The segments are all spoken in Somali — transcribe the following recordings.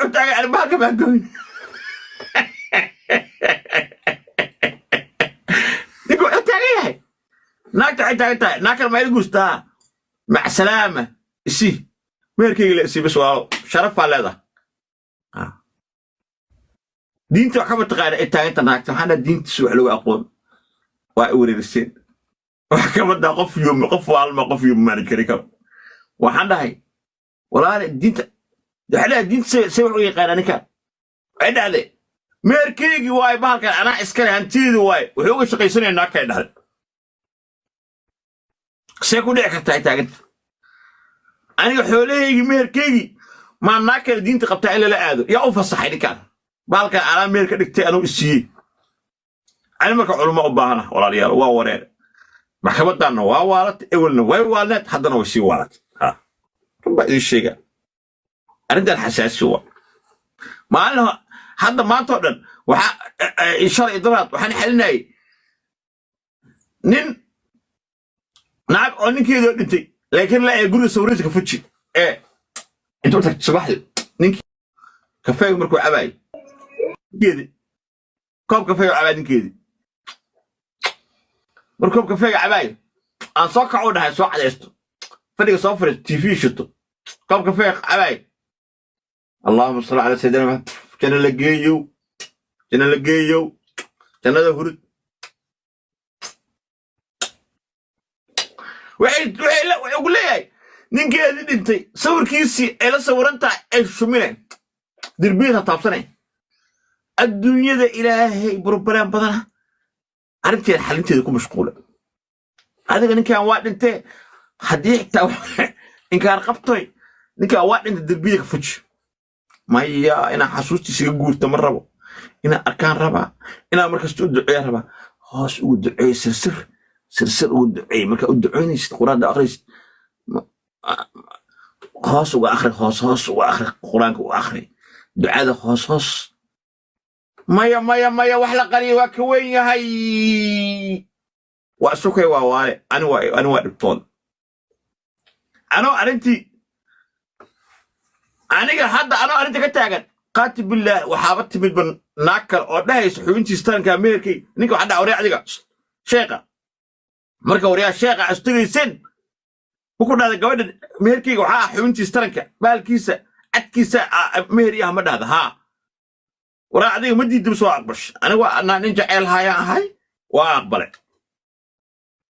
تاجي أنا باقي باقي يقول أنت عليه ناكل ما يقصتها مع السلامة سي ميركي لا سي بس واو شرف على هذا دينتي وحكمة تغير أنت ناكل هذا دينتي سوء لو أقول وأوري السن وحكمة ده قف يوم قف والما قف يوم ما نكريكم وحنا هاي ولا دينت حلا دينت سوي غير أنا كان عند هذا ميركي واي بالك أنا إسكال هنتيد واي وهو شقيسني ناكل هذا سيكون لك تاجت أنا حولي ميركي ما ناكل دينت قبتها إلا لا أدو يا أوف الصحيح كان بالك أنا ميركي دكتي أنا إسي أنا ما كعلماء أبانا ولا ريال وورير محكمة دارنا ووالت أولنا ووالت حدنا وشي والت ها ربع الشيء أرد الحساس هو ما أنه حدا ما تقدر إن شاء الله إدارات وحن حلناي نين نعم أني كذا أنت لكن لا يقول سوريتك فتشي إيه أنت قلت صباح نينك كفاية مركو عباي كذا كوب كفاية عباي كذا مركوب كفاية عباي أنا صاك عودها سواء على إستو فريق صفر تي في شتو كوب كفاية عباي اللهم صل على سيدنا محمد كان لقيو كان هذا هرد وعيد لا أقول لي نينك هذه أنت صور كيسي إلا صور أنت إيش شو دربيها طابسني الدنيا ذا إلهي بربنا بدنا عرفت الحلمتي ذكو مشغولة هذا إن كان واحد أنت حديك تو إن كان رقبتي إن كان واحد أنت دربيك فتش ما هي أنا حسوستي سيقول تمربو أنا أركان ربا أنا مركز تودعي ربا خاص ودعي سرسر ودعي مركز ودعيني القرآن ده أخرج خاص خاص وآخر القرآن وآخر دعاء خاص مايا وحلا قريبا كوين هاي وأسوكي ووالي أنا وادبطون أنا أرنتي أنا أرنتي كتاغن قاتب بالله وحابت من ناكل أو ده يسحبينتي ستان كاميركي نيكو حدا أوريا عديقا شيخة مركا أوريا شيخة أستغي سن وكنا هذا قواد ميركي وحا حبينتي ستانك بالكيسة عدكيسة ميريا همد هذا ها وراء عديقا مدي دبسوا أقبش أنا ننجا عيل هاي وأقبلك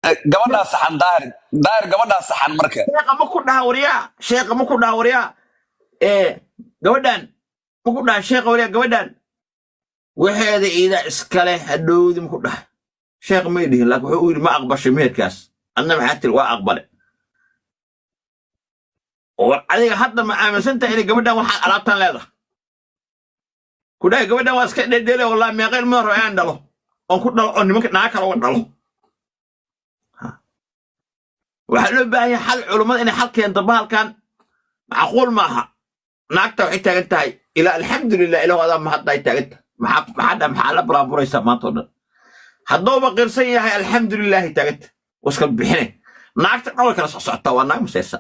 gabadha saxan daahir gabadha saxan marka sheekha ma ku dhaawariyaa gabadhan ma ku dhaha sheekha wariyaa gabadhan waxeeda iida iskale hadhowdi ma ku dhaha sheekha may dhihin laakiin wuxuu u yidhi ma aqbashay meherkaas adna maxaa tiri waa aqbale adiga hadda ma aaminsantahay inay gabadhan waxaan alaabtan leedahay ku dhahay gabadhan waa iska dhedhele wallahi meeqeel ma rabo inaan dhalo oon ku dhalo oo nimanka naga kale uga dhalo waxaa loo baahan yahay xal culummada inay xal keento bahalkan macquul maaha naagta waxay taagan tahay ilaa alxamdulilah ilaah adaa mahadda ay taagan tahay maxaa la buraaburaysaa maanta oo dhan hadduuba qirsan yahay alxamdulilah ay taagan tahay waska bixine naagta dhan way kala socotaa waa naag museysa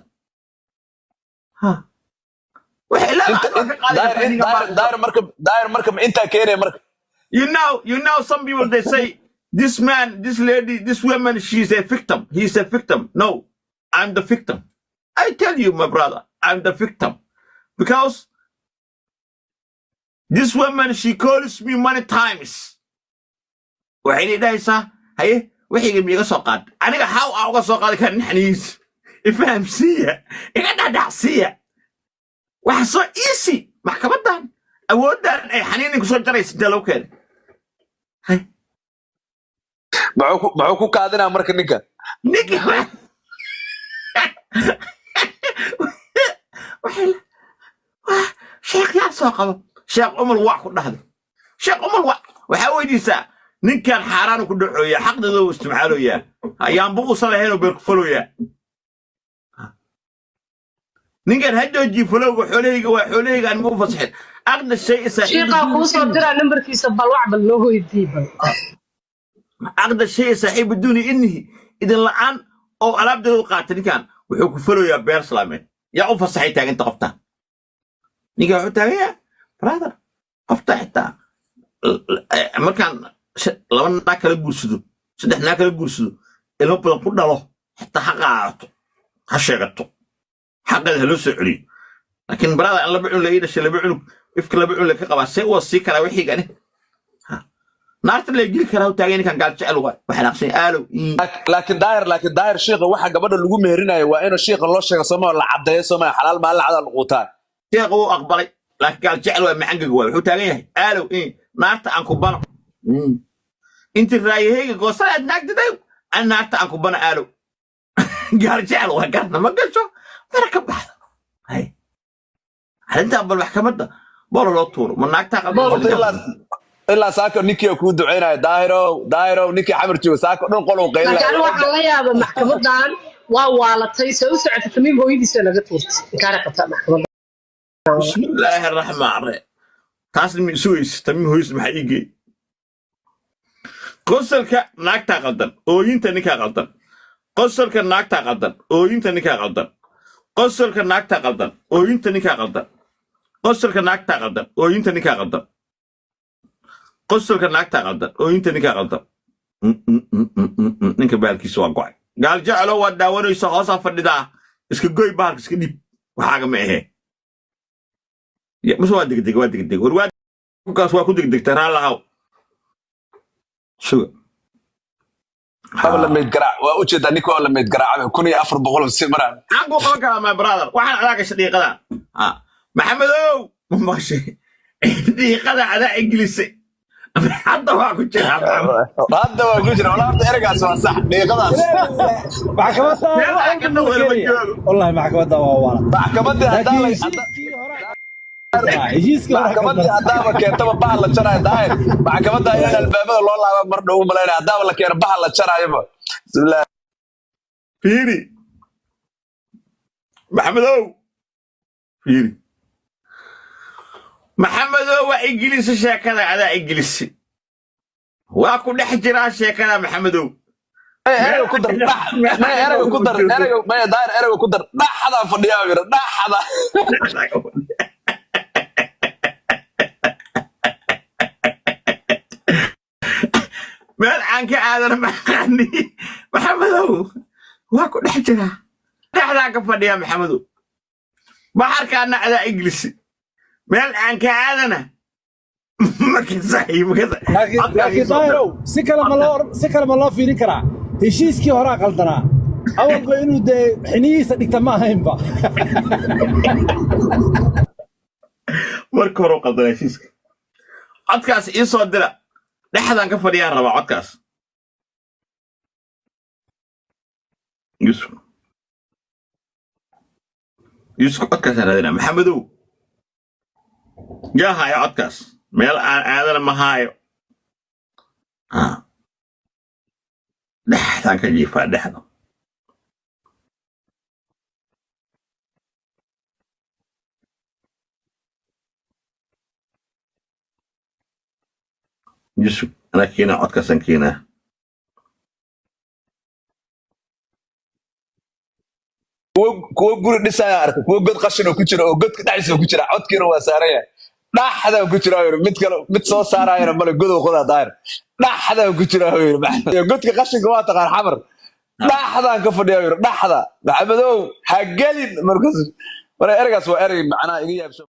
daahir marka ma intaa keenaya marka you know some people they say this man, this lady, this woman, she's a victim. He's a victim. No, I'm the victim. I tell you, my brother, I'm the victim. Because this woman, she calls me many times. وحيني دايسة هاي وحي ميغا سوقات أنا حاو أوغا سوقات كان نحنيس إفهم سيا إغادا دعسيا وحصو إيسي محكمة دان أودان أي حنيني كسو جريس دالو كان هاي maxuu ku kaadinaa marka ninka sheekh yaa soo qabo sheekh umar waa ku dhahday sheekh umar waxaa weydiisaa ninkan xaaraan ku dhacooya xaqdada uu isticmaaloyaa ayaan buu usan lahayn oo beer ku falooyaa ninkan haddooji falowga xoolahayga waa xoolahayga aan ma u fasaxin aqda shay sheekha kuu soo diraa nambarkiisa bal wax bal loo hoydii bal عقد الشيء صاحب الدنيا إنه إذا الآن أو ألعب ده قاتل كان وحكوا فلو يا بير سلامين يا أوفا صحيح تاعي أنت قفتان نيجا حتى هي brother qofta xitaa markaan laba naag kala guursado saddex naag kala guursado ilmo badan ku dhalo xitaa ha qaadato ha sheegato xaqeeda ha loo soo celiyo laakiin brother aan laba cunug la ii dhashay laba cunug ifka laba cunug la ka qabaa see waa sii karaa wixii gani naarta la geli karaa u taagan kan gaal jecel waa waxa naqsay aalow laakiin daahir sheekha waxa gabadha lagu meherinayo waa inuu sheekha loo sheego Soomaaliya la cadeeyo Soomaaliya xalaal ma la cadal quutaan sheekha uu aqbalay laakiin gaal jecel waa macangag waa wuxuu taagan yahay aalow naarta aan ku bano inta raayahayga goosanaad naagtiday aan naarta aan ku bano aalow gaal jecel waa garna ma gasho marka baxda hay halinta bal maxkamadda bolo loo tuuro ma naagta qaldan ilaa saako ninkii ku duceynay daahiro ninkii xamar jooga saako dhan qol uu qeylay laakiin waxa la yaaba maxkamadan waa waalatay soo socota tamiim hooyadiisa laga tuurtay kaara qabta maxkamadda bismillaahi raxmaani raxiim taas mi suuys tamiim hooyis maxay igi qosolka naagta qaldan ooyinta ninka qaldan qosolka naagta qaldan ooyinta ninka qaldan qosolka naagta qaldan ooyinta ninka qaldan qosolka naagta qaldan ooyinta ninka qaldan qosolka naagta qaldan ooyinta ninka qaldan ninka baalkiisa waa go'ay gaal jecelo waa daawanaysa hoosa fadhidaa iska goy baalka iska dhib waxaaga ma ahe musu waa degdeg warwaadkaas waa ku degdegta raalahaw suga la meed garaac waa u jeedaa ninkoo la meed garaacay 1400 si maraan aanku qaban karaa my brother waxaan adaaga shadiiqada maxamedow maashi diiqada adaa ingiliisi hadda waa ku jira wala horta eragaas waa sax diiqadaas والله maxkamadda waa wala maxkamadda hadaba keentaba bahal la jaraay daahir maxkamadda ayaan albaabada loo laaba mar dhow malaynaa hadaba la keeno bahal la jaraayo bismillah fiiri maxamedow waa ingiliisi sheekada adaa ingiliisi waa ku dhex jiraa sheekada maxamedow erayga ku dar erayga ku dar dhaxada fadhiyaa yiri dhaxada meel aan ka aadan maqaani maxamedow waa ku dhex jiraa dhaxdaa ka fadhiyaa maxamedow baxarkaana adaa ingiliisi meel aan ka aadana laakiin daahirow si kale ma loo fiirin karaa heshiiskii horaa qaldanaa awalba inuu dee xiniyihiisa dhigta ma ahaynba marka hore u qaldana heshiiska codkaas ii soo dira dhexdaan ka fadhiyaan rabaa codkaas yusuf codkaasaan raadinaa maxamedow yaa haayo codkaas meel aan aadana ma haayo dhexdaan ka jiifaa dhexda yusuf anaa keenaa codkaasaan keenaa kuwa guri dhisaya arka kuwa god qashin oo ku jira oo godka dhaxdiisa ku jira codkiina waa saaraya dhaxda ku jira mid soo saarayna male godow qodaa daahir dhaxda ku jira godka qashinka waa taqaan xamar dhaxdan ka fadhiyaa dhaxda maxamedow ha gelin markaas eragaas waa erag macnaa iga yaabso